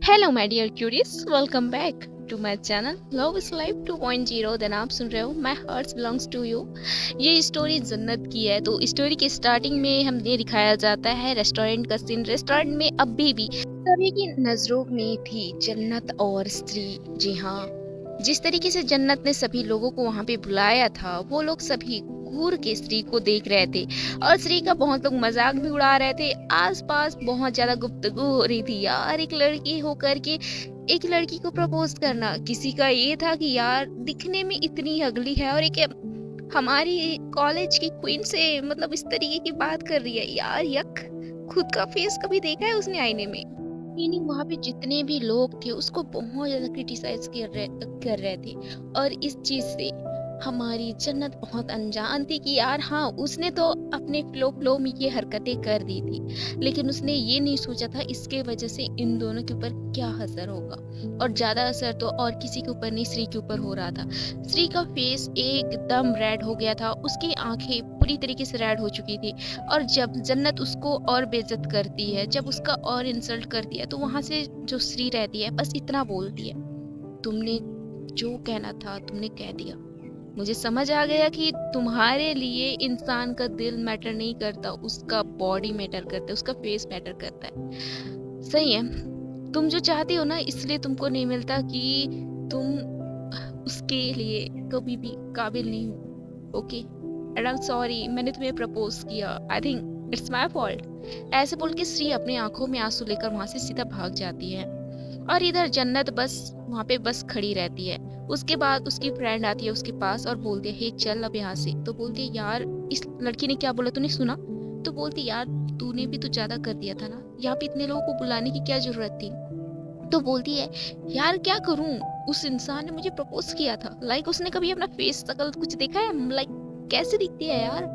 Hello my dear cuties, welcome back to my channel love is life 2.0। Then आप सुन रहे हो my heart belongs to you. ये story Jannat की है। तो स्टोरी के स्टार्टिंग में हमें दिखाया जाता है रेस्टोरेंट का सीन। रेस्टोरेंट में अभी भी सभी की नजरों में थी जन्नत और स्त्री। जी हाँ, जिस तरीके से जन्नत ने सभी लोगों को वहाँ पे बुलाया था, वो लोग सभी घूर के स्त्री को देख रहे थे और स्त्री का बहुत लोग मजाक भी उड़ा रहे थे। आसपास बहुत ज्यादा गुफ्तगू हो रही थी। यार, एक लड़की होकर के एक लड़की को प्रपोज करना, किसी का ये था कि यार दिखने में इतनी अगली है और एक हमारी कॉलेज की क्वीन से मतलब इस तरीके की बात कर रही है। यार यक, खुद का फेस कभी देखा है उसने आईने में? मीनिंग वहाँ पे जितने भी लोग थे उसको बहुत ज्यादा क्रिटिसाइज कर रहे थे। और इस चीज से हमारी जन्नत बहुत अनजान थी कि यार हाँ, उसने तो अपने फ्लो फ्लो में ये हरकतें कर दी थी, लेकिन उसने ये नहीं सोचा था इसके वजह से इन दोनों के ऊपर क्या असर होगा। और ज्यादा असर तो और किसी के ऊपर नहीं, श्री के ऊपर हो रहा था। श्री का फेस एकदम रेड हो गया था, उसकी आंखें पूरी तरीके से रेड हो चुकी थी। और जब जन्नत उसको और बेइज्जत करती है, जब उसका और इंसल्ट करती है, तो वहां से जो श्री रहती है बस इतना बोलती है, तुमने जो कहना था तुमने कह दिया। मुझे समझ आ गया कि तुम्हारे लिए इंसान का दिल मैटर नहीं करता, उसका बॉडी मैटर करता है, उसका फेस मैटर करता है। सही है, तुम जो चाहती हो ना इसलिए तुमको नहीं मिलता कि तुम उसके लिए कभी भी काबिल नहीं हो। Okay and I am sorry, मैंने तुम्हें प्रपोज किया, I think it's my fault. ऐसे बोल के श्री अपनी आंखों में आंसू लेकर वहां से सीधा भाग जाती है। और इधर जन्नत बस वहां पे बस खड़ी रहती है। उसके बाद उसकी फ्रेंड आती है उसके पास और बोलती है हे चल अब यहाँ से। तो बोलती है यार इस लड़की ने क्या बोला तूने सुना? तो बोलती यार तूने भी तो ज्यादा कर दिया था ना, यहाँ पे इतने लोगों को बुलाने की क्या जरूरत थी? तो बोलती है यार क्या करूं, उस इंसान ने मुझे प्रपोज किया था, लाइक उसने कभी अपना फेस शकल कुछ देखा है, लाइक कैसे दिखती है यार?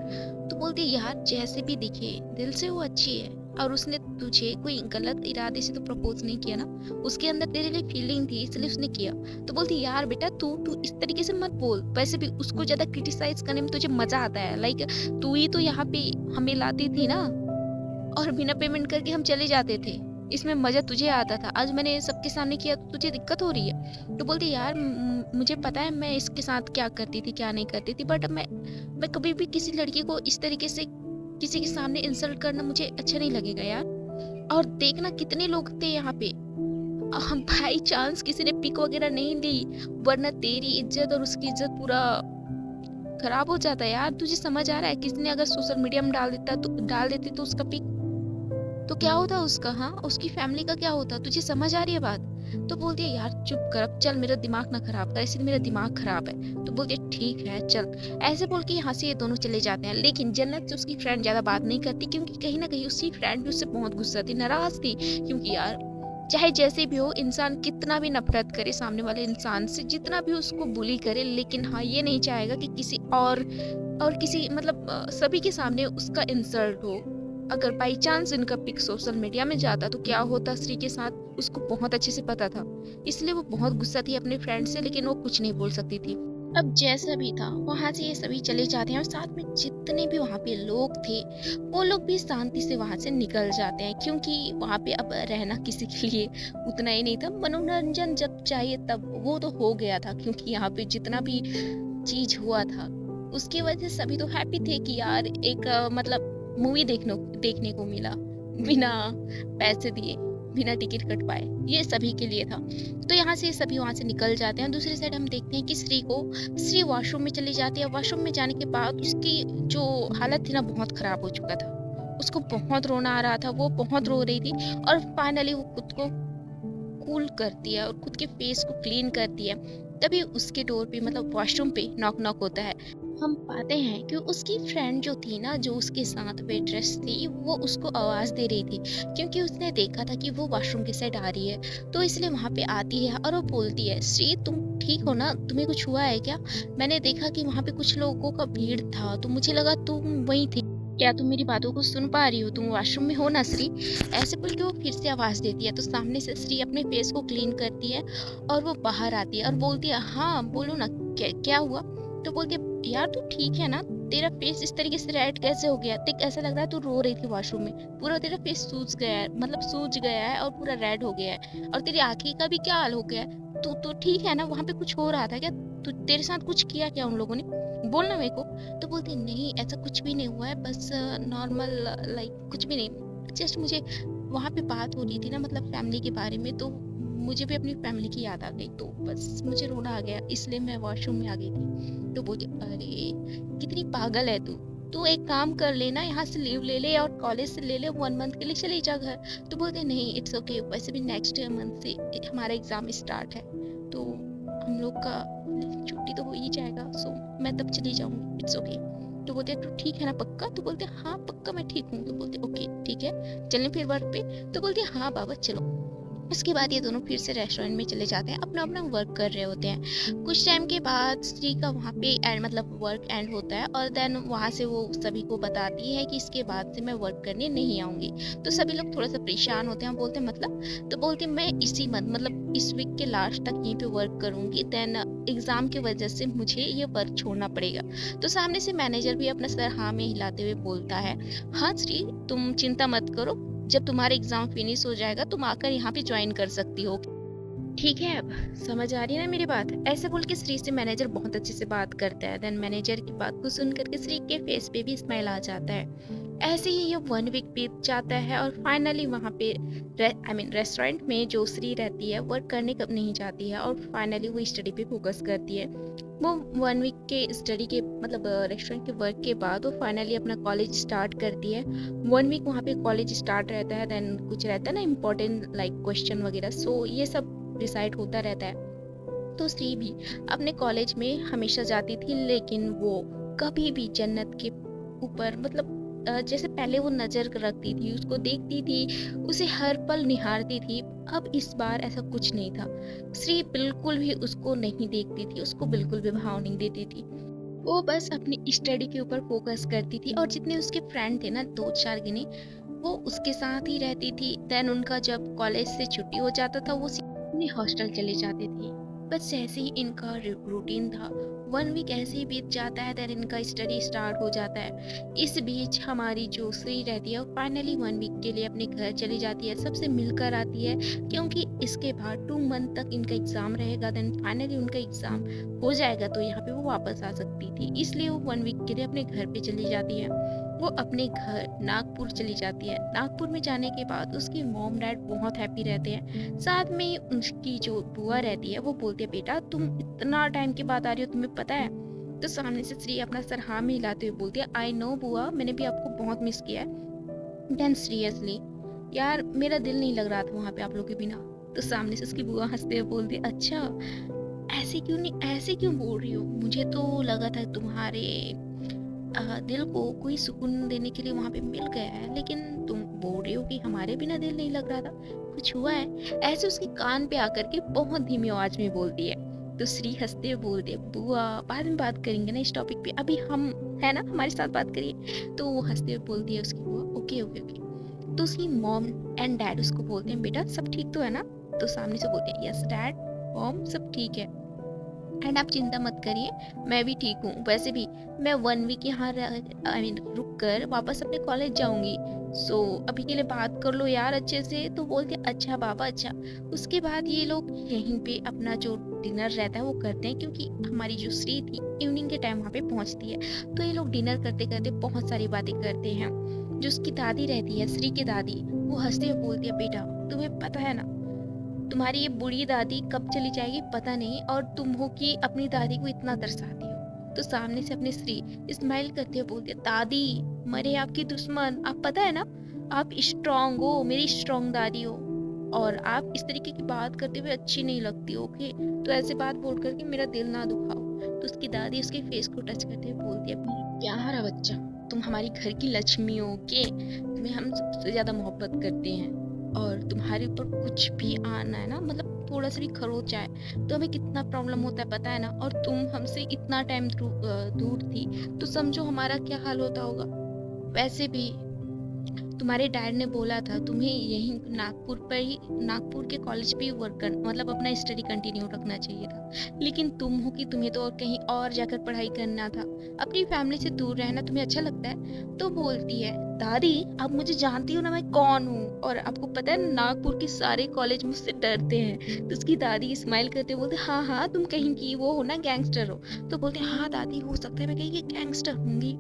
तो बोलती है यार जैसे भी दिखे दिल से वो अच्छी है, और उसने तुझे कोई गलत इरादे से तो प्रपोज नहीं किया ना, उसके अंदर तेरे लिए फीलिंग थी इसलिए उसने किया। तो बोलती यार बेटा तू तू इस तरीके से मत बोल, वैसे भी उसको ज्यादा क्रिटिसाइज करने में तुझे मजा आता है, लाइक तू ही तो यहाँ पे हमें लाती थी ना, और बिना पेमेंट करके हम चले जाते थे, इसमें मजा तुझे आता था। आज मैंने सबके सामने किया तो तुझे दिक्कत हो रही है। तो बोलती यार मुझे पता है मैं इसके साथ क्या करती थी क्या नहीं करती थी, बट मैं कभी भी किसी लड़की को इस तरीके से किसी के सामने इंसल्ट करना मुझे अच्छा नहीं लगेगा यार। और देखना कितने लोग थे यहाँ पे, हम बाई चांस किसी ने पिक वगैरह नहीं ली, वरना तेरी इज्जत और उसकी इज्जत पूरा खराब हो जाता है यार। तुझे समझ आ रहा है, किसी ने अगर सोशल मीडिया में डाल देती तो उसका पिक तो क्या होता उसका, हाँ उसकी फैमिली का क्या होता? तुझे समझ आ रही है बात? तो बोलती है यार चुप कर अब, चल मेरा दिमाग ना खराब कर, इसलिए मेरा दिमाग खराब है। तो बोलती है ठीक है चल। ऐसे बोल के यहाँ से ये दोनों चले जाते हैं। लेकिन जन्नत से उसकी फ्रेंड ज्यादा बात नहीं करती, क्योंकि कहीं ना कहीं उसकी फ्रेंड भी उससे बहुत गुस्सा थी, नाराज थी। क्योंकि यार चाहे जैसे भी हो, इंसान कितना भी नफरत करे सामने वाले इंसान से, जितना भी उसको बुली करे, लेकिन हाँ ये नहीं चाहेगा कि किसी और किसी मतलब सभी के सामने उसका इंसल्ट हो। अगर बाई चांस इनका पिक सोशल मीडिया में जाता तो क्या होता श्री के साथ, उसको बहुत अच्छे से पता था। इसलिए वो बहुत गुस्सा थी अपने फ्रेंड से, लेकिन वो कुछ नहीं बोल सकती थी। अब जैसा भी था वहां से ये सभी चले जाते हैं, और साथ में जितने भी वहां पे लोग थे वो लोग भी शांति से वहां से निकल जाते हैं, क्योंकि वहां पे अब रहना किसी के लिए उतना ही नहीं था। मनोरंजन जब चाहिए तब वो तो हो गया था, क्योंकि यहाँ पे जितना भी चीज हुआ था उसकी वजह से सभी तो हैप्पी थे कि यार एक मतलब मूवी देखने को मिला बिना पैसे दिए, बिना टिकट कटवाए, ये सभी के लिए था। तो यहाँ से सभी वहां से निकल जाते हैं। दूसरी साइड हम देखते हैं कि श्री वॉशरूम में चली जाती है। वॉशरूम में जाने के बाद उसकी जो हालत थी ना बहुत खराब हो चुका था, उसको बहुत रोना आ रहा था, वो बहुत रो रही थी। और फाइनली वो खुद को कूल करती है और खुद के फेस को क्लीन करती है। तभी उसके डोर पे मतलब वॉशरूम पे नॉक नॉक होता है। हम पाते हैं कि उसकी फ्रेंड जो थी ना, जो उसके साथ वेट्रेस थी, वो उसको आवाज दे रही थी, क्योंकि उसने देखा था कि वो वॉशरूम के साइड आ रही है। तो इसलिए वहां पे आती है और वो बोलती है श्री तुम ठीक हो ना, तुम्हें कुछ हुआ है क्या? मैंने देखा कि वहां पे कुछ लोगों का भीड़ था तो मुझे लगा तुम वही थी, क्या तुम मेरी बातों को सुन पा रही हो? तुम वॉशरूम में हो ना श्री? ऐसे बोल के वो फिर से आवाज देती है। तो सामने से श्री अपने फेस को क्लीन करती है और वो बाहर आती है और बोलती है हाँ बोलो ना, क्या क्या हुआ? तो बोलती है यार तू ठीक है ना, तेरा फेस इस तरीके से रेड कैसे हो गया? देख ऐसा लग रहा है तू रो रही थी वॉशरूम में। पूरा तेरा फेस सूज गया है, मतलब सूज गया है और पूरा रेड हो गया है और तेरी आँखें का भी क्या हाल हो गया है? तू तो ठीक है ना? वहाँ पे कुछ हो रहा था क्या? तू तेरे साथ कुछ किया क्या उन लोगों ने? बोल ना मेरे को। तो बोलती है नहीं ऐसा कुछ भी नहीं हुआ है, बस नॉर्मल लाइक कुछ भी नहीं। जस्ट मुझे वहाँ पे बात हो रही थी ना मतलब फैमिली के बारे में, तो मुझे भी अपनी फैमिली की याद आ गई, तो बस मुझे रोना आ गया, इसलिए मैं वॉशरूम में आ गई थी। तो बोलती अरे कितनी पागल है तू। तू एक काम कर लेना, यहाँ से लीव ले ले और कॉलेज से ले ले, 1 मंथ के लिए चली जा घर। तो बोलते नहीं इट्स ओके, वैसे भी नेक्स्ट मंथ से हमारा एग्जाम स्टार्ट है, तो हम लोग का छुट्टी तो हो ही जाएगा, सो मैं तब चली जाऊंगी, इट्स ओके। तो बोलते तू ठीक है ना पक्का? तो बोलते हाँ पक्का मैं ठीक हूँ। तो बोलते ओके ठीक है चलें फिर वर्क पे? तो बोलते हाँ बाबा चलो। उसके बाद ये दोनों फिर से रेस्टोरेंट में चले जाते हैं, अपना अपना वर्क कर रहे होते हैं। कुछ टाइम के बाद श्री का वहाँ पे एंड मतलब वर्क एंड होता है और देन वहाँ से वो सभी को बताती है कि इसके बाद से मैं वर्क करने नहीं आऊँगी। तो सभी लोग थोड़ा सा परेशान होते हैं, बोलते मतलब, तो बोलते मैं इसी मंथ मतलब इस वीक के लास्ट तक यहीं पे वर्क करूँगी, देन एग्ज़ाम की वजह से मुझे ये वर्क छोड़ना पड़ेगा। तो सामने से मैनेजर भी अपना सर हाँ में हिलाते हुए बोलता है हाँ श्री तुम चिंता मत करो, जब तुम्हारा एग्जाम फिनिश हो जाएगा तुम आकर यहाँ पे ज्वाइन कर सकती हो। ठीक है अब समझ आ रही है ना मेरी बात? ऐसे बोल के श्री से मैनेजर बहुत अच्छे से बात करता है। देन मैनेजर की बात को सुन करके श्री के फेस पे भी स्माइल आ जाता है। ऐसे ही ये 1 वीक बीत जाता है और फाइनली वहाँ पे रेस्टोरेंट में जो श्री रहती है वर्क करने कब नहीं जाती है और फाइनली वो स्टडी पे फोकस करती है। वो 1 वीक के स्टडी के मतलब रेस्टोरेंट के वर्क के बाद वो फाइनली अपना कॉलेज स्टार्ट करती है। 1 वीक वहाँ पे कॉलेज स्टार्ट रहता है, देन कुछ रहता है ना इम्पोर्टेंट लाइक क्वेश्चन वगैरह, सो ये सब डिसाइड होता रहता है। तो श्री भी अपने कॉलेज में हमेशा जाती थी, लेकिन वो कभी भी जन्नत के ऊपर मतलब जैसे पहले वो नजर रखती थी, उसको देखती थी, उसे हर पल निहारती थी। अब इस बार ऐसा कुछ नहीं था। श्री बिल्कुल भी उसको नहीं देखती थी, उसको बिल्कुल भी भाव नहीं देती थी। वो बस अपनी स्टडी के ऊपर फोकस करती थी और जितने उसके फ्रेंड थे ना 2-4 गिने, वो उसके साथ ही रहती थी। देन उनका जब कॉलेज से छुट्टी हो जाता था वो अपने हॉस्टल चले जाते थे। बस ऐसे ही इनका रूटीन था। 1 वीक ऐसे ही बीत जाता है, देन इनका स्टडी स्टार्ट हो जाता है। इस बीच हमारी जो श्री रहती है फाइनली 1 वीक के लिए अपने घर चली जाती है, सबसे मिलकर आती है, क्योंकि इसके बाद 2 मंथ तक इनका एग्जाम रहेगा। देन फाइनली उनका एग्जाम हो जाएगा तो यहाँ पे वो वापस आ सकती थी, इसलिए वो 1 वीक के लिए अपने घर पे चली जाती है। वो अपने घर नागपुर चली जाती है। नागपुर में जाने के बाद उसकी मॉम डैड बहुत हैप्पी रहते हैं। साथ में उसकी जो बुआ रहती है वो बोलती है बेटा तुम इतना टाइम के बाद आ रही हो, तुम्हें पता है? तो सामने से श्री अपना सर हाँ में हिलाते हुए बोलती है आई नो बुआ, मैंने भी आपको बहुत मिस किया है। देन सीरियसली यार मेरा दिल नहीं लग रहा था वहाँ पे आप लोग के बिना। तो सामने से उसकी बुआ हंसते हुए बोलती है अच्छा ऐसे क्यों बोल रही हो? मुझे तो लगा था तुम्हारे दिल को कोई सुकून देने के लिए वहाँ पे मिल गया है, लेकिन तुम बोल रही हो कि हमारे बिना दिल नहीं लग रहा था, कुछ हुआ है? ऐसे उसके कान पे आकर के बहुत धीमी आवाज में बोलती है। तो श्री हंसते हुए बोलती है बुआ बाद में बात करेंगे ना इस टॉपिक पे, अभी हम है ना हमारे साथ बात करिए। तो वो हंसते हुए बोलती है उसकी बुआ ओके ओके ओके। तो उसकी मॉम एंड डैड उसको बोलते हैं बेटा सब ठीक तो है ना? तो सामने से बोलते हैं यस डैड मॉम सब ठीक है एंड आप चिंता मत करिए, मैं भी ठीक हूँ। वैसे भी मैं 1 वीक यहाँ रुक कर वापस अपने कॉलेज जाऊंगी, सो अभी के लिए बात कर लो यार अच्छे से। तो बोलते अच्छा बाबा अच्छा। उसके बाद ये लोग यहीं पे अपना जो डिनर रहता है वो करते हैं, क्योंकि हमारी जो श्री थी इवनिंग के टाइम वहाँ पे पहुँचती है। तो ये लोग डिनर करते करते बहुत सारी बातें करते हैं। जो उसकी दादी रहती है श्री की दादी, वो हंसते हुए बोलती है बेटा तुम्हें पता है ना तुम्हारी ये बूढ़ी दादी कब चली जाएगी पता नहीं, और तुम हो कि अपनी दादी को इतना तरसाती हो। तो सामने से अपने श्री स्माइल करते हुए बोलते दादी मरे आपकी दुश्मन, आप पता है ना आप स्ट्रांग हो, मेरी स्ट्रांग दादी हो, और आप इस तरीके की बात करते हुए अच्छी नहीं लगती। ओके तो ऐसे बात बोल करके मेरा दिल ना दुखाओ। तो उसकी दादी उसके फेस को टच करते हुए बोलती है प्यारा बच्चा, तुम हमारी घर की लक्ष्मी हो, के तुम्हें हम सबसे ज्यादा मोहब्बत करते हैं, और तुम्हारे ऊपर कुछ भी आना है ना मतलब थोड़ा सा भी खरोच आए तो हमें कितना प्रॉब्लम होता है पता है ना, और तुम हमसे इतना टाइम दूर थी तो समझो हमारा क्या हाल होता होगा। वैसे भी तुम्हारे डैड ने बोला था तुम्हें यहीं नागपुर के कॉलेज पे ही वर्क कर मतलब अपना स्टडी कंटिन्यू रखना चाहिए था, लेकिन तुम हो कि तुम्हें तो और कहीं और जाकर पढ़ाई करना था, अपनी फैमिली से दूर रहना तुम्हें अच्छा लगता है। तो बोलती है, दादी आप मुझे जानती हो ना मैं कौन हूँ, और आपको पता है नागपुर के सारे कॉलेज मुझसे डरते हैं। तो उसकी दादी स्माइल करते बोलते, हाँ हाँ तुम कहीं की वो हो ना, गैंगस्टर हो। तो बोलते, हाँ दादी हो सकता है मैं कहीं की गैंगस्टर होंगी।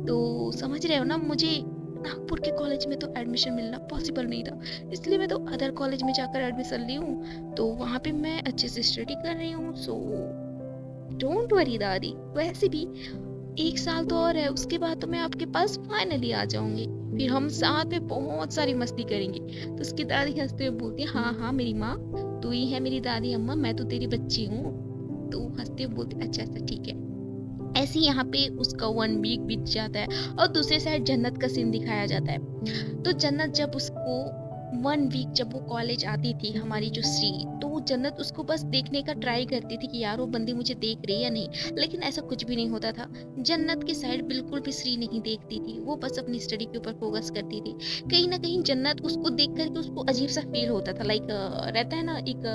तो समझ रहे हो ना, मुझे नागपुर के कॉलेज में तो एडमिशन मिलना पॉसिबल नहीं था, इसलिए मैं तो अदर कॉलेज में जाकर एडमिशन ली हूँ, तो वहाँ पे मैं अच्छे से स्टडी कर रही हूँ। सो डोंट वरी दादी, वैसे भी 1 साल तो और है, उसके बाद तो मैं आपके पास फाइनली आ जाऊंगी, फिर हम साथ में बहुत सारी मस्ती करेंगे। तो उसकी दादी हंसते हुए बोलती है, हाँ हाँ मेरी माँ, तू ही है मेरी दादी अम्मा, मैं तो तेरी बच्ची हूँ। तो हंसते हुए बोलते, अच्छा अच्छा ठीक है। ऐसे यहाँ पे उसका 1 वीक बीत जाता है और दूसरे साइड जन्नत का सीन दिखाया जाता है। तो जन्नत जब उसको 1 वीक जब वो कॉलेज आती थी, हमारी जो श्री, तो जन्नत उसको बस देखने का ट्राई करती थी कि यार वो बंदी मुझे देख रही है या नहीं, लेकिन ऐसा कुछ भी नहीं होता था। जन्नत की साइड बिल्कुल भी श्री नहीं देखती थी, वो बस अपनी स्टडी के ऊपर फोकस करती थी। कहीं ना कहीं जन्नत उसको देख करके उसको अजीब सा फील होता था, लाइक रहता है ना एक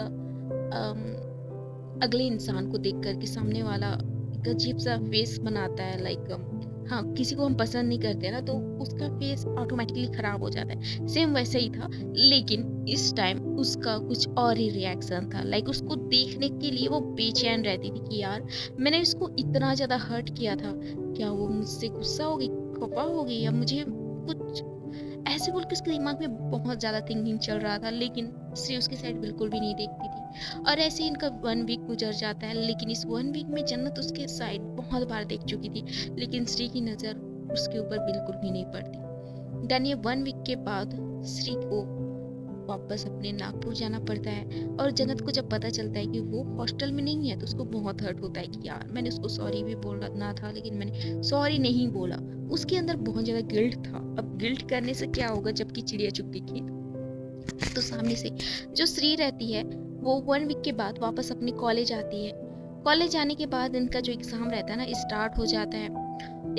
अगले इंसान को देख कर के सामने वाला एक अजीब सा फेस बनाता है, लाइक हाँ किसी को हम पसंद नहीं करते ना, तो उसका फेस ऑटोमेटिकली खराब हो जाता है, सेम वैसे ही था। लेकिन इस टाइम उसका कुछ और ही रिएक्शन था, लाइक उसको देखने के लिए वो बेचैन रहती थी कि यार मैंने इसको इतना ज्यादा हर्ट किया था, क्या वो मुझसे गुस्सा होगी, खफा होगी, या मुझे कुछ ऐसे बोल के उसके दिमाग में बहुत ज्यादा थिंकिंग चल रहा था। लेकिन श्री उसकी साइड बिल्कुल भी नहीं देखती थी, और ऐसे ही इनका 1 वीक गुजर जाता है। लेकिन इस 1 वीक में जन्नत उसके साइड बहुत बार देख चुकी थी, लेकिन श्री की नजर उसके ऊपर बिल्कुल भी नहीं पड़ती। देन ये 1 वीक के बाद श्री को वापस अपने नागपुर जाना पड़ता है, और जन्नत को जब पता चलता है कि वो हॉस्टल में नहीं है, तो उसको बहुत हर्ट होता है कि यार मैंने उसको सॉरी भी बोलना था, लेकिन मैंने सॉरी नहीं बोला। उसके अंदर बहुत ज्यादा गिल्ट था। अब गिल्ट करने से क्या होगा जबकि चिड़िया चुग गई खेत। तो सामने से जो श्री रहती है, वो 1 वीक के बाद वापस अपने कॉलेज आती है। कॉलेज आने के बाद इनका जो एग्जाम रहता है ना, स्टार्ट हो जाता है।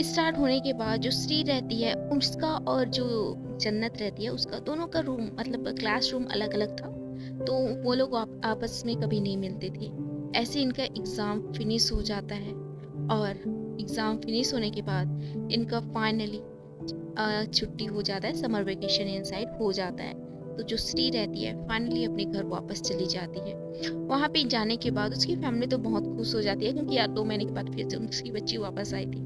स्टार्ट होने के बाद जो श्री रहती है उसका और जो जन्नत रहती है उसका, दोनों का रूम मतलब क्लास रूम अलग अलग था, तो वो लोग आपस में कभी नहीं मिलते थे। ऐसे इनका एग्जाम फिनिश हो जाता है, और एग्जाम फिनिश होने के बाद इनका फाइनली छुट्टी हो जाता है, समर वेकेशन इनसाइड हो जाता है। तो जो श्री रहती है फाइनली अपने घर वापस चली जाती है। वहां पे जाने के बाद उसकी फैमिली तो बहुत खुश हो जाती है, क्योंकि यार 2 महीने के बाद फिर से उसकी बच्ची वापस आई थी।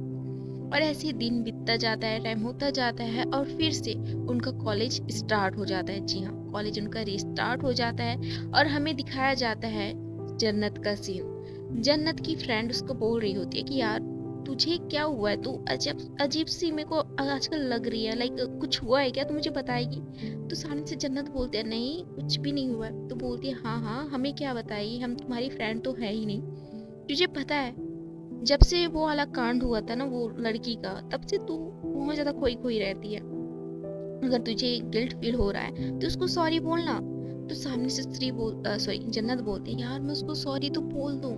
और ऐसे ही दिन बीतता जाता है, टाइम होता जाता है, और फिर से उनका कॉलेज स्टार्ट हो जाता है। जी हाँ, कॉलेज उनका रिस्टार्ट हो जाता है, और हमें दिखाया जाता है जन्नत का सीन। जन्नत की फ्रेंड उसको बोल रही होती है कि यार तुझे क्या हुआ है, तू अजब अजीब सी मेरे को आजकल लग रही है, लाइक कुछ हुआ है क्या, तू मुझे बताएगी। तो सामने से जन्नत बोलते हैं, नहीं कुछ भी नहीं हुआ है। तो बोलती है, हाँ हाँ हमें क्या बताएगी, हम तुम्हारी फ्रेंड तो है ही नहीं। तुझे पता है जब से वो वाला कांड हुआ था ना वो लड़की का, तब से तू बहुत ज्यादा खोई खोई रहती है। अगर तुझे गिल्ट फील हो रहा है तो उसको सॉरी बोलना। तो सामने से सॉरी जन्नत बोलती है, यार मैं उसको सॉरी तो बोल दूं,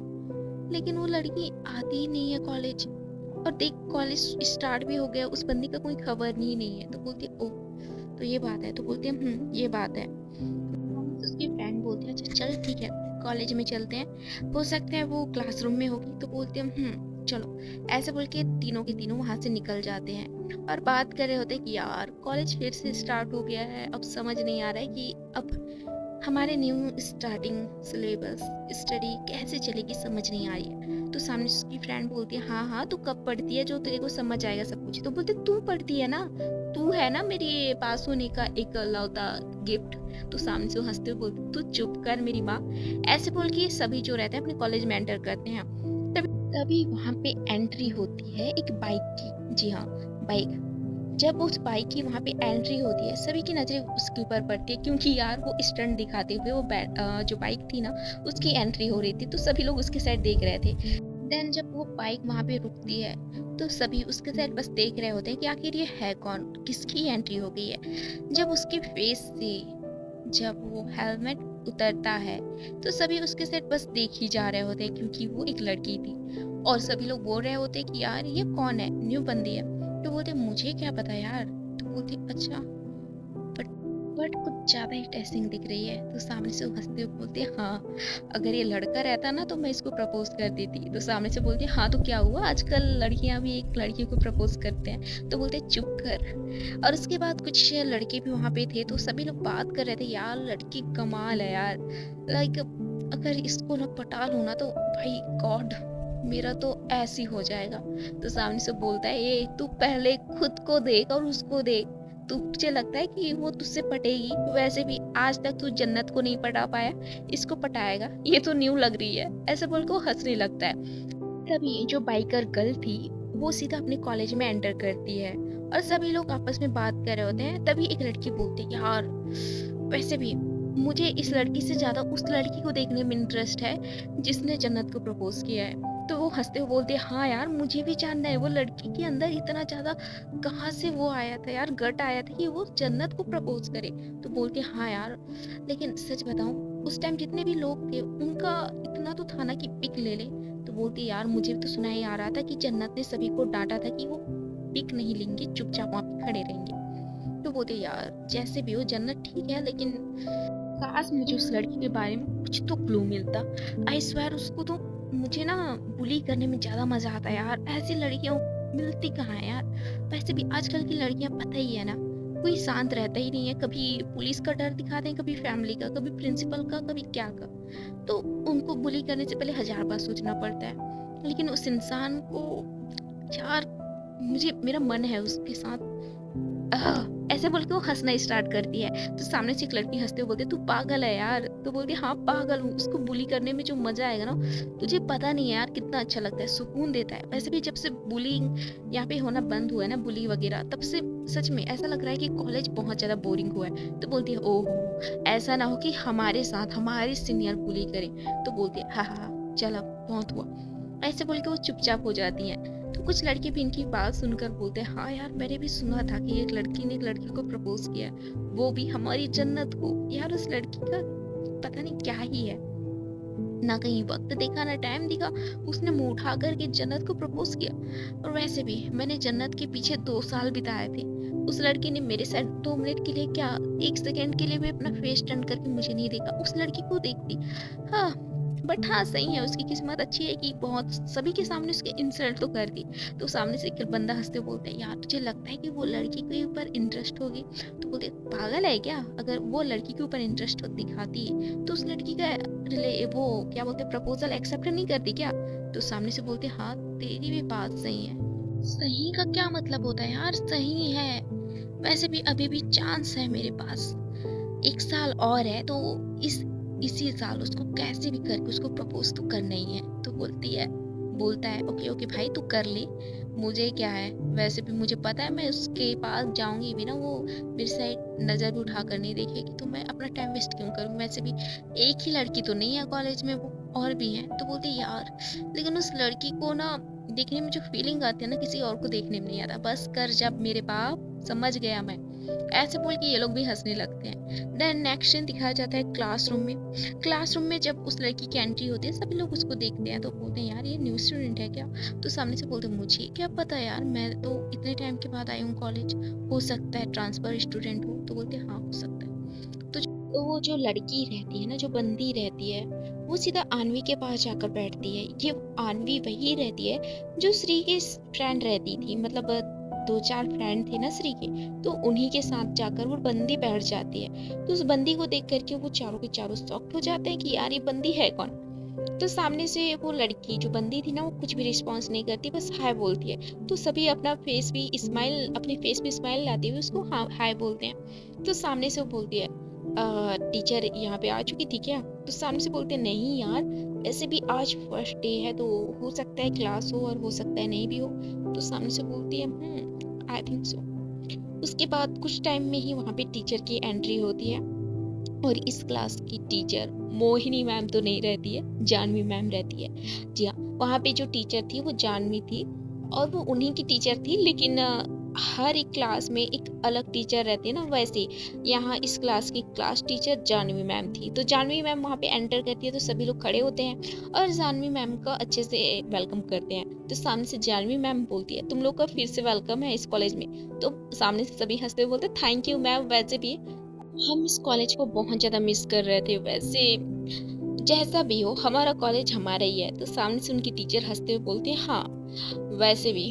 लेकिन वो लड़की आती ही नहीं है कॉलेज, और देख कॉलेज स्टार्ट भी हो गया, उस बंदी का कोई खबर नहीं है। तो बोलती है, ओह तो ये बात है। तो बोलती है, ये बात है। तो उसकी फ्रेंड बोलती है, अच्छा चल ठीक है कॉलेज में चलते हैं, हो सकता है वो क्लासरूम में होगी। तो बोलते हैं, चलो। ऐसे बोल के तीनों के तीनों वहां से निकल जाते हैं, और बात कर रहे होते हैं कि यार कॉलेज फिर से स्टार्ट हो गया है, अब समझ नहीं आ रहा है कि अब हमारे न्यू स्टार्टिंग सिलेबस स्टडी कैसे चलेगी, समझ नहीं आ रही है। तो सामने उसकी फ्रेंड बोलती है, हाँ हाँ तू कब पढ़ती है जो तेरे को समझ आएगा सब कुछ। तो बोलते, तू पढ़ती है ना, तू है ना मेरे पास होने का एक लौता गिफ्ट। तो सामने से हंसते हुए बोलते, तू चुप कर मेरी माँ। ऐसे बोल के सभी जो रहते हैं अपने कॉलेज में एंटर करते हैं। तभी तभी वहां पे एंट्री होती है एक बाइक की। जी हाँ, बाइक। जब उस बाइक की वहां पे एंट्री होती है, सभी की नजरें उसके ऊपर पड़ती है, क्योंकि यार वो स्टंट दिखाते हुए वो जो बाइक थी ना उसकी एंट्री हो रही थी, तो सभी लोग उसके साइड देख रहे थे। देन जब वो बाइक वहां पे रुकती है, तो सभी उसके साइड बस देख रहे होते हैं कि आखिर ये है कौन, किसकी एंट्री हो गई है। जब उसके फेस से जब वो हेलमेट उतरता है, तो सभी उसके साइड बस देख ही जा रहे होते हैं, क्योंकि वो एक लड़की थी, और सभी लोग बोल रहे होते कि यार ये कौन है, न्यू बंदी है। तो बोलते, मुझे क्या पता यार। तो बोलती, अच्छा बट कुछ ज़्यादा ही टेस्टिंग दिख रही है। तो सामने से वो हँसते हुए बोलती है, हाँ, अगर ये लड़का रहता ना तो मैं इसको प्रपोज़ कर देती। तो सामने से बोलती है, हाँ, तो क्या हुआ? आजकल लड़कियाँ भी एक लड़की को प्रपोज़ करते हैं। तो बोलते हैं, चुप कर। और उसके बाद कुछ लड़के भी वहाँ पे थे, तो सभी लोग बात कर रहे थे, यार लड़की कमाल है यार। लाइक अगर इसको ना पटा लूँ ना तो भाई गॉड, मेरा तो ऐसे ही हो जाएगा। तो सामने से बोलता है, ये तू पहले खुद को देख और उसको देख। तुझे लगता है कि वो तुझसे पटेगी? वैसे भी आज तक तू जन्नत को नहीं पटा पाया, इसको पटाएगा, ये तो न्यू लग रही है। ऐसे बोल के वो हंसने लगता है। तभी जो बाइकर गर्ल थी वो सीधा अपने कॉलेज में एंटर करती है और सभी लोग आपस में बात कर रहे होते हैं। तभी एक लड़की बोलती है, यार वैसे भी मुझे इस लड़की से ज्यादा उस लड़की को देखने में इंटरेस्ट है जिसने जन्नत को प्रपोज किया है। तो वो हंसते हुए बोलते हैं, हाँ यार मुझे भी जानना है वो लड़की के अंदर इतना ज्यादा कहाँ से वो आया था यार, गट आया था कि वो जन्नत को प्रपोज करे। तो बोलते हैं, हाँ यार, लेकिन सच बताऊं उस टाइम जितने भी लोग थे उनका इतना तो था ना कि पिक ले ले। तो बोलती है, यार मुझे भी तो सुना ही आ रहा था कि जन्नत ने सभी को डांटा था कि वो पिक नहीं लेंगे, चुपचाप वहां पे खड़े रहेंगे। तो बोलते हैं, यार जैसे भी हो जन्नत ठीक है, लेकिन काश मुझे उस लड़की के बारे में कुछ तो क्लू मिलता। आई स्वेयर उसको तो मुझे ना बुली करने में ज्यादा मजा आता है यार। ऐसी लड़कियां मिलती कहाँ है यार। वैसे भी आजकल की लड़कियां पता ही है ना, कोई शांत रहता ही नहीं है। कभी पुलिस का डर दिखाते हैं, कभी फैमिली का, कभी प्रिंसिपल का, कभी क्या का। तो उनको बुली करने से पहले 1000 बार सोचना पड़ता है। लेकिन उस इंसान को यार, मुझे मेरा मन है उसके साथ ऐसे बोल के वो हंसना स्टार्ट करती है। तो सामने से एक लड़की हंसते हुए बोलती है, तू पागल है यार। तो बोलती है, हाँ पागल हूँ। उसको बुली करने में जो मजा आएगा ना, तुझे पता नहीं है यार कितना अच्छा लगता है, सुकून देता है। वैसे भी जब से बुलिंग यहाँ पे होना बंद हुआ है ना, बुली वगैरह, तब से सच में ऐसा लग रहा है कि कॉलेज बहुत ज्यादा बोरिंग हुआ है। तो बोलती है, ओहो ऐसा ना हो कि हमारे साथ हमारे सीनियर बुली करे। तो बोलती है, हाँ हाँ हाँ, चल अब बहुत हुआ। ऐसे बोल के वो चुपचाप हो जाती हैं। तो कुछ लड़के भी इनकी बात सुनकर बोलते हैं, हाँ यार मैंने भी सुना था कि एक लड़की ने एक लड़की को प्रपोज किया, वो भी हमारी जन्नत को। यार उस लड़की का पता नहीं क्या ही है, ना कहीं वक्त देखा ना टाइम दिखा, उसने मुंह उठा करके जन्नत को प्रपोज किया। और वैसे भी मैंने जन्नत के पीछे 2 साल बिताए थे। उस लड़की ने मेरे साथ 2 मिनट के लिए क्या, 1 सेकंड के लिए भी अपना फेस टर्न करके मुझे नहीं देखा, उस लड़की को देखती। हाँ, बट हाँ सही है, उसकी किस्मत अच्छी है कि बहुत सभी के सामने उसके इंसल्ट तो कर दी। तो सामने से एक बंदा हंसते बोलता है, यार तुझे लगता है कि वो लड़की के ऊपर इंटरेस्ट होगी? तो बोलते, पागल है क्या? अगर वो लड़की के ऊपर इंटरेस्ट दिखाती है तो उस लड़की का वो क्या बोलते प्रपोजल एक्सेप्ट नहीं करती क्या? तो सामने से बोलते, हाँ तेरी भी बात सही है। सही का क्या मतलब होता है यार? सही है, वैसे भी अभी भी चांस है मेरे पास, 1 साल और है। तो इसी साल उसको कैसे भी करके उसको प्रपोज तो करना ही है। तो बोलता है, ओके ओके भाई तू कर ले, मुझे क्या है। वैसे भी मुझे पता है मैं उसके पास जाऊंगी भी ना, वो मेरी साइड नजर भी उठा कर नहीं देखेगी, तो मैं अपना टाइम वेस्ट क्यों करूं। वैसे भी एक ही लड़की तो नहीं है कॉलेज में, वो और भी है। तो बोलती यार, लेकिन उस लड़की को ना देखने में जो फीलिंग आती है ना, किसी और को देखने में नहीं आता। बस कर जब मेरे बाप, समझ गया मैं। ऐसे बोल के ये लोग भी हंसने लगते हैं। देन नेक्स्ट सीन दिखाया जाता है क्लासरूम में। क्लासरूम में जब उस लड़की की एंट्री होती है, सभी लोग उसको देखते हैं। तो बोलते हैं, यार ये न्यू स्टूडेंट है क्या? तो सामने से बोलते हैं, मुझे क्या पता यार, मैं तो इतने टाइम के बाद आई हूँ कॉलेज, हो सकता है ट्रांसफर स्टूडेंट हो। तो बोलते हैं, हाँ हो सकता है। तो वो जो लड़की रहती है ना, जो बंदी रहती है, वो सीधा आन्वी के पास जाकर बैठती है। ये आन्वी वही रहती है जो श्री की फ्रेंड रहती थी, मतलब 2-4 फ्रेंड थे ना श्री के, तो उन्हीं के साथ जाकर वो बंदी बैठ जाती है। तो उस बंदी को देख करके वो चारों के चारों शॉक्ड हो जाते हैं कि यार ये बंदी है कौन। तो सामने से वो लड़की जो बंदी थी ना, वो कुछ भी रिस्पॉन्स नहीं करती, बस हाय बोलती है। तो सभी अपने फेस पे स्माइल लाते हुए उसको हाय बोलते हैं। तो सामने से वो बोलती है, टीचर यहाँ पे आ चुकी थी क्या? तो सामने से बोलते हैं, नहीं यार ऐसे भी आज फर्स्ट डे है, तो हो सकता है क्लास हो और हो सकता है नहीं भी हो। तो सामने से बोलती है, आई थिंक सो। उसके बाद कुछ टाइम में ही वहाँ पे टीचर की एंट्री होती है, और इस क्लास की टीचर मोहिनी मैम तो नहीं रहती है, जानवी मैम रहती है। जी हाँ, वहाँ पे जो टीचर थी वो जानवी थी, और वो उन्हीं की टीचर थी। लेकिन हर एक क्लास में एक अलग टीचर रहती है ना, वैसे यहाँ इस क्लास की क्लास टीचर जानवी मैम थी। तो जानवी मैम वहाँ पे एंटर करती है, तो सभी लोग खड़े होते हैं और जानवी मैम का अच्छे से वेलकम करते हैं। तो सामने से जानवी मैम बोलती है, तुम लोग का फिर से वेलकम है इस कॉलेज में। तो सामने से सभी हंसते हुए बोलते, थैंक यू मैम। वैसे भी हम इस कॉलेज को बहुत ज़्यादा मिस कर रहे थे। वैसे जैसा भी हो हमारा कॉलेज हमारा ही है। तो सामने से उनकी टीचर हँसते हुए बोलती है, हाँ, वैसे भी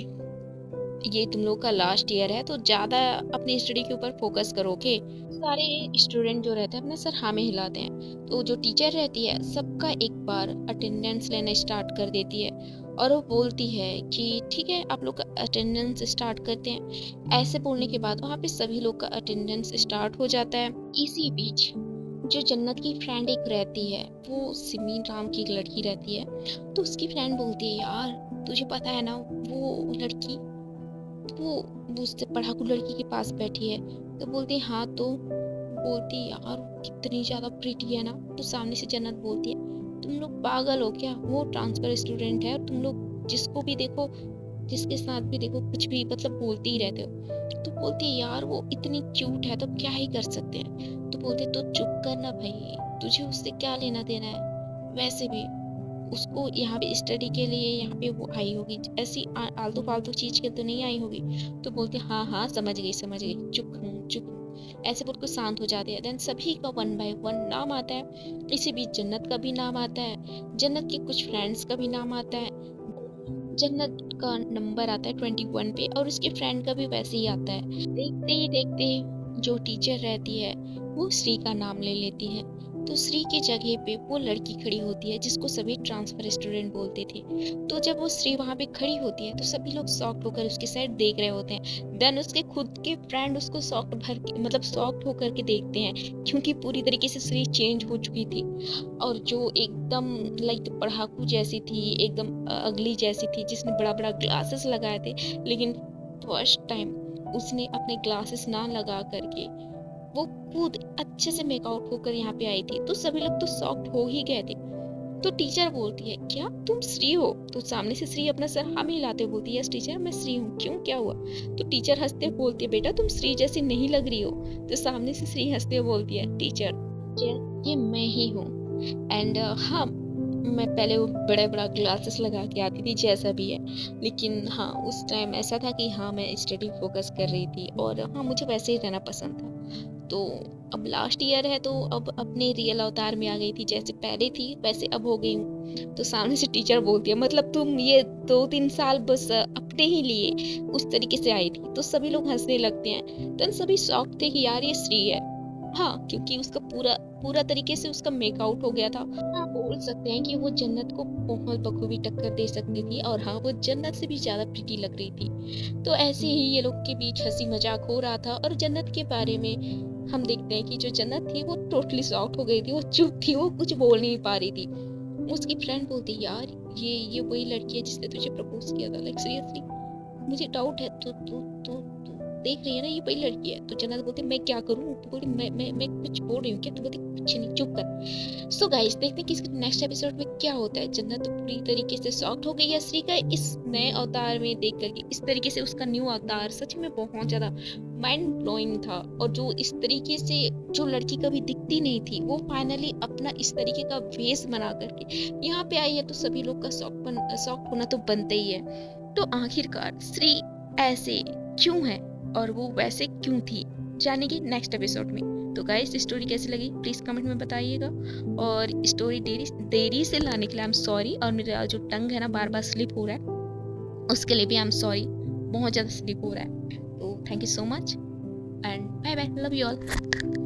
ये तुम लोग का लास्ट ईयर है तो ज़्यादा अपनी स्टडी के ऊपर फोकस करो, ओके। सारे स्टूडेंट जो रहते हैं अपना सर हाँ में हिलाते हैं। तो जो टीचर रहती है सबका एक बार अटेंडेंस लेना स्टार्ट कर देती है और वो बोलती है कि ठीक है, आप लोग का अटेंडेंस स्टार्ट करते हैं। ऐसे बोलने के बाद वहाँ पे सभी लोग का अटेंडेंस स्टार्ट हो जाता है। इसी बीच जो जन्नत की फ्रेंड एक रहती है, वो सिमी नाम की एक लड़की रहती है। तो उसकी फ्रेंड बोलती है, यार तुझे पता है ना वो लड़की, वो उससे पढ़ाकू लड़की के पास बैठी है। तो बोलती है हाँ, तो बोलती है यार वो कितनी ज़्यादा प्रीटी है ना। तो सामने से जन्नत बोलती है, तुम लोग पागल हो क्या, वो ट्रांसफर स्टूडेंट है और तुम लोग जिसको भी देखो, जिसके साथ भी देखो कुछ भी मतलब बोलते ही रहते हो। तो बोलती है यार वो इतनी क्यूट है तो क्या ही कर सकते हैं। तो बोलते तो चुप करना भाई, तुझे उससे क्या लेना देना है। वैसे भी उसको यहाँ पे स्टडी के लिए यहाँ पे वो आई होगी, ऐसी आलतू फालतू चीज के तो नहीं आई होगी। तो बोलते हाँ हाँ समझ गई समझ गई, चुप हूँ चुप हूँ। ऐसे बोल के शांत हो जाते हैं। देन सभी का वन बाय वन नाम आता है। इसी बीच जन्नत का भी नाम आता है, जन्नत के कुछ फ्रेंड्स का भी नाम आता है। जन्नत का नंबर आता है 21 पे और उसके फ्रेंड का भी वैसे ही आता है। देखते ही देखते जो टीचर रहती है वो श्री का नाम ले लेती है। तो श्री की जगह पे वो लड़की खड़ी होती है जिसको सभी ट्रांसफर स्टूडेंट बोलते थे। तो जब वो श्री वहां पे खड़ी होती है तो सभी लोग शॉक्ड होकर उसकी साइड देख रहे होते हैं। देन उसके खुद के फ्रेंड उसको शॉक्ड भर के मतलब शॉक्ड होकर के देखते हैं, क्योंकि पूरी तरीके से श्री चेंज हो चुकी थी। और जो एकदम लाइक पढ़ाकू जैसी थी, एकदम अगली जैसी थी, जिसने बड़ा बड़ा ग्लासेस लगाए थे, लेकिन फर्स्ट टाइम उसने अपने ग्लासेस ना लगा करके वो खुद अच्छे से मेकआउट होकर यहाँ पे आई थी। तो सभी लोग तो शॉक्ड हो ही गए थे। तो टीचर बोलती है, क्या तुम श्री हो। तो सामने से श्री अपना सर हाँ में हिलाते हुए बोलती है, यस टीचर मैं श्री हूँ, क्यों क्या हुआ। तो टीचर हंसते हुए बोलती है, बेटा तुम श्री जैसी नहीं लग रही हो। तो सामने से श्री हंसते हुए बोलती है, टीचर ये मैं ही हूँ। एंड हाँ, मैं पहले वो बड़ा बड़ा ग्लासेस लगा के आती थी जैसा भी है, लेकिन हाँ उस टाइम ऐसा था कि हाँ मैं स्टडी फोकस कर रही थी और हाँ मुझे वैसे ही रहना पसंद था। तो अब लास्ट ईयर है तो अब अपने रियल अवतार में आ गई थी, जैसे पहले थी वैसे अब हो गई हूँ। तो सामने से टीचर बोलती है, मतलब तुम ये 2-3 साल बस अपने ही लिए उस तरीके से आई थी। तो सभी लोग हंसने लगते हैं। तो सभी शॉक थे कि यार ये श्री है। हाँ, क्योंकि उसका पूरा पूरा तरीके से उसका मेकआउट हो गया था। हाँ, बोल सकते हैं कि वो जन्नत को बहुत बखूबी टक्कर दे सकती थी और हाँ वो जन्नत से भी ज्यादा प्रीटी लग रही थी। तो ऐसे ही ये लोग के बीच हंसी मजाक हो रहा था और जन्नत के बारे में हम देखते हैं कि जो जन्नत थी वो टोटली शॉक्ड हो गई थी, वो चुप थी, वो कुछ बोल नहीं पा रही थी। उसकी फ्रेंड बोलती, यार ये वही लड़की है जिसने तुझे प्रपोज किया था, लाइक सीरियसली मुझे डाउट है। तो तू देख रही है ना ये वही लड़की है। तो जन्नत बोलती मैं क्या करूं। तो बोली मैं कुछ बोल रही हूँ क्या। तो बोलती कुछ नहीं, चुप कर। सो गाइस देखते हैं कि इसके नेक्स्ट एपिसोड में क्या होता है। जन्नत तो पूरी तरीके से शॉक्ड हो गई है श्री का इस नए अवतार में देख करके। इस तरीके से उसका न्यू अवतार सच में बहुत ज्यादा माइंड ब्लोइंग था। और जो इस तरीके से जो लड़की कभी दिखती नहीं थी वो फाइनली अपना इस तरीके का वेश बना करके यहाँ पे आई है। तो सभी लोग का शॉक होना तो बनता ही है। तो आखिरकार श्री ऐसे क्यों है और वो वैसे क्यों थी, जानेंगे नेक्स्ट एपिसोड में। तो गाइस स्टोरी कैसी लगी प्लीज कमेंट में बताइएगा। और स्टोरी देरी से लाने के लिए आई एम सॉरी। और मेरा जो टंग है ना बार बार स्लिप हो रहा है, उसके लिए भी आई एम सॉरी, बहुत ज्यादा स्लिप हो रहा है। तो thank you so much and bye bye, love you all.